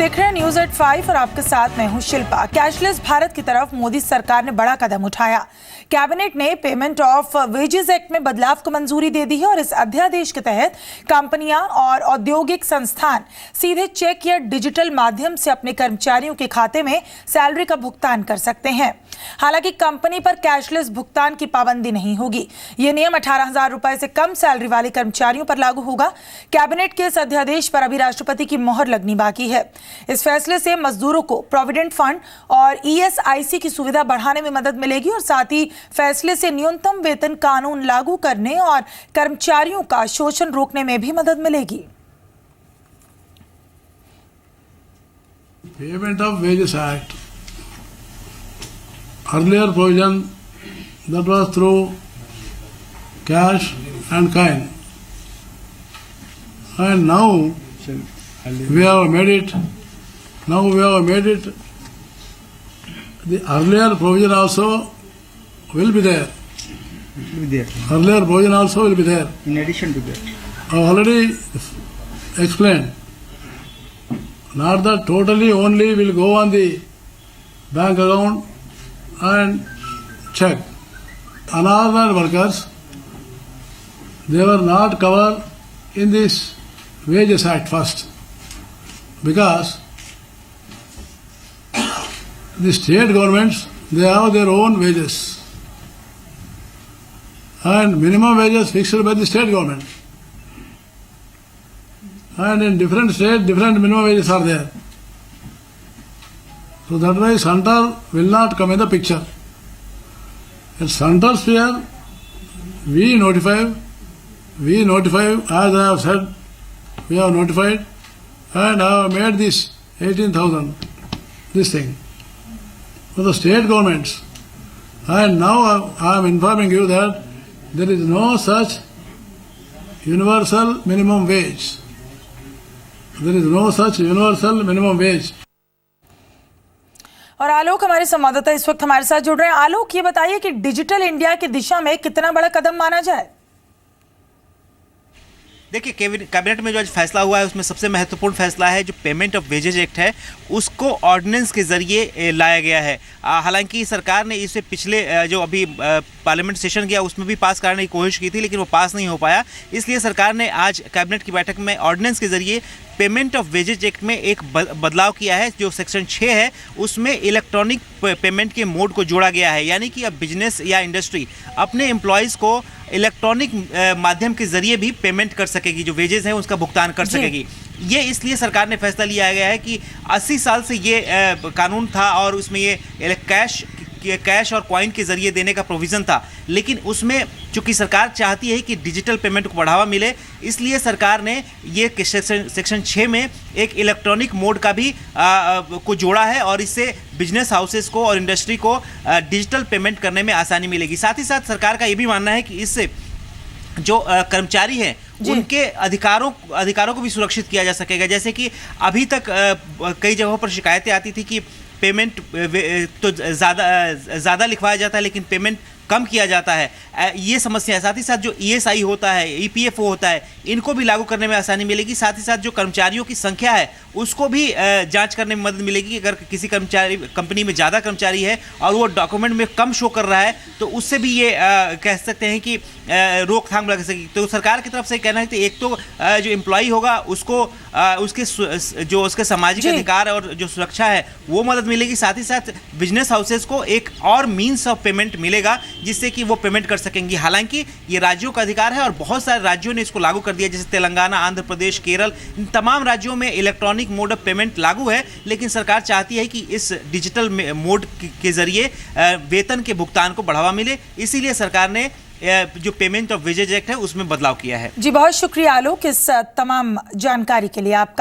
देख रहे हैं न्यूज एट 5 और आपके साथ मैं हूं शिल्पा। कैशलेस भारत की तरफ मोदी सरकार ने बड़ा कदम उठाया। कैबिनेट ने पेमेंट ऑफ वेजेस एक्ट में बदलाव को मंजूरी दे दी है और इस अध्यादेश के तहत कंपनियां और औद्योगिक संस्थान सीधे चेक या डिजिटल माध्यम से अपने कर्मचारियों के खाते में सैलरी का भुगतान कर सकते हैं। हालांकि कंपनी पर कैशलेस भुगतान की पाबंदी नहीं होगी। यह नियम 18,000 रुपए से कम सैलरी वाले कर्मचारियों पर लागू होगा। कैबिनेट के इस अध्यादेश पर अभी राष्ट्रपति की मोहर लगनी बाकी है। इस फैसले से मजदूरों को प्रोविडेंट फंड और ईएसआईसी की सुविधा बढ़ाने में मदद मिलेगी और साथ ही फैसले से न्यूनतम वेतन कानून लागू करने और कर्मचारियों का शोषण रोकने में भी मदद मिलेगी। Payment of Wages Act, earlier provision that was through cash and kind, and now we have made it. The earlier provision also will be there. Earlier provision also will be there. In addition to that, I already explained. Not that totally only will go on the bank account and check. Unorganized workers, they were not covered in this Wages Act first, because the state governments, they have their own wages, and minimum wages fixed by the state government. And in different states, different minimum wages are there. So that way center will not come in the picture. At center sphere, we notify, as I have said, we have notified and I have made this 18,000, this thing, for the state governments. And now I am informing you that there is no such universal minimum wage. There is no such universal minimum wage. और आलोक हमारे संवाददाता इस वक्त हमारे साथ जुड़ रहे हैं। आलोक, ये बताइए कि डिजिटल इंडिया की दिशा में कितना बड़ा कदम माना जाए? देखिए, कैबिनेट में जो आज फैसला हुआ है उसमें सबसे महत्वपूर्ण फैसला है जो पेमेंट ऑफ वेजेज एक्ट है उसको ऑर्डिनेंस के जरिए लाया गया है। हालांकि सरकार ने इसे पिछले जो अभी पार्लियामेंट सेशन गया उसमें भी पास करने की कोशिश की थी, लेकिन वो पास नहीं हो पाया। इसलिए सरकार ने आज कैबिनेट की बैठक में ऑर्डिनेंस के जरिए पेमेंट ऑफ वेजेज एक्ट में एक बदलाव किया है। जो सेक्शन 6 है उसमें इलेक्ट्रॉनिक पेमेंट के मोड को जोड़ा गया है, यानी कि अब बिजनेस या इंडस्ट्री अपने एम्प्लॉयज़ को इलेक्ट्रॉनिक माध्यम के जरिए भी पेमेंट कर सकेगी, जो वेजेस हैं उसका भुगतान कर सकेगी। ये इसलिए सरकार ने फैसला लिया गया है कि 80 साल से ये कानून था और उसमें ये कैश और कॉइन के जरिए देने का प्रोविज़न था, लेकिन उसमें चूंकि सरकार चाहती है कि डिजिटल पेमेंट को बढ़ावा मिले, इसलिए सरकार ने ये सेक्शन 6 में एक इलेक्ट्रॉनिक मोड का भी को जोड़ा है और इससे बिजनेस हाउसेस को और इंडस्ट्री को डिजिटल पेमेंट करने में आसानी मिलेगी। साथ ही साथ सरकार का ये भी मानना है कि इससे जो कर्मचारी हैं उनके अधिकारों को भी सुरक्षित किया जा सकेगा। जैसे कि अभी तक कई जगहों पर शिकायतें आती थी कि पेमेंट तो ज़्यादा लिखवाया जाता है लेकिन पेमेंट कम किया जाता है, ये समस्या है। साथ ही साथ जो ईएसआई होता है, ईपीएफओ होता है, इनको भी लागू करने में आसानी मिलेगी। साथ ही साथ जो कर्मचारियों की संख्या है उसको भी जांच करने में मदद मिलेगी कि अगर किसी कंपनी में ज़्यादा कर्मचारी है और वो डॉक्यूमेंट में कम शो कर रहा है तो उससे भी ये कह सकते हैं कि रोकथाम लग सकेगी। तो सरकार की तरफ से कहना है कि एक तो जो एम्प्लॉई होगा उसको उसके सामाजिक अधिकार और जो सुरक्षा है वो मदद मिलेगी। साथ ही साथ बिजनेस हाउसेस को एक और मीन्स ऑफ पेमेंट मिलेगा जिससे कि वो पेमेंट कर सकेंगी। हालांकि ये राज्यों का अधिकार है और बहुत सारे राज्यों ने इसको लागू कर दिया, जैसे तेलंगाना, आंध्र प्रदेश, केरल, इन तमाम राज्यों में इलेक्ट्रॉनिक मोड ऑफ पेमेंट लागू है, लेकिन सरकार चाहती है कि इस डिजिटल मोड के जरिए वेतन के भुगतान को बढ़ावा मिले। इसीलिए सरकार ने जो पेमेंट ऑफ वेजेज एक्ट है उसमें बदलाव किया है। जी, बहुत शुक्रिया आलोक इस तमाम जानकारी के लिए आपका।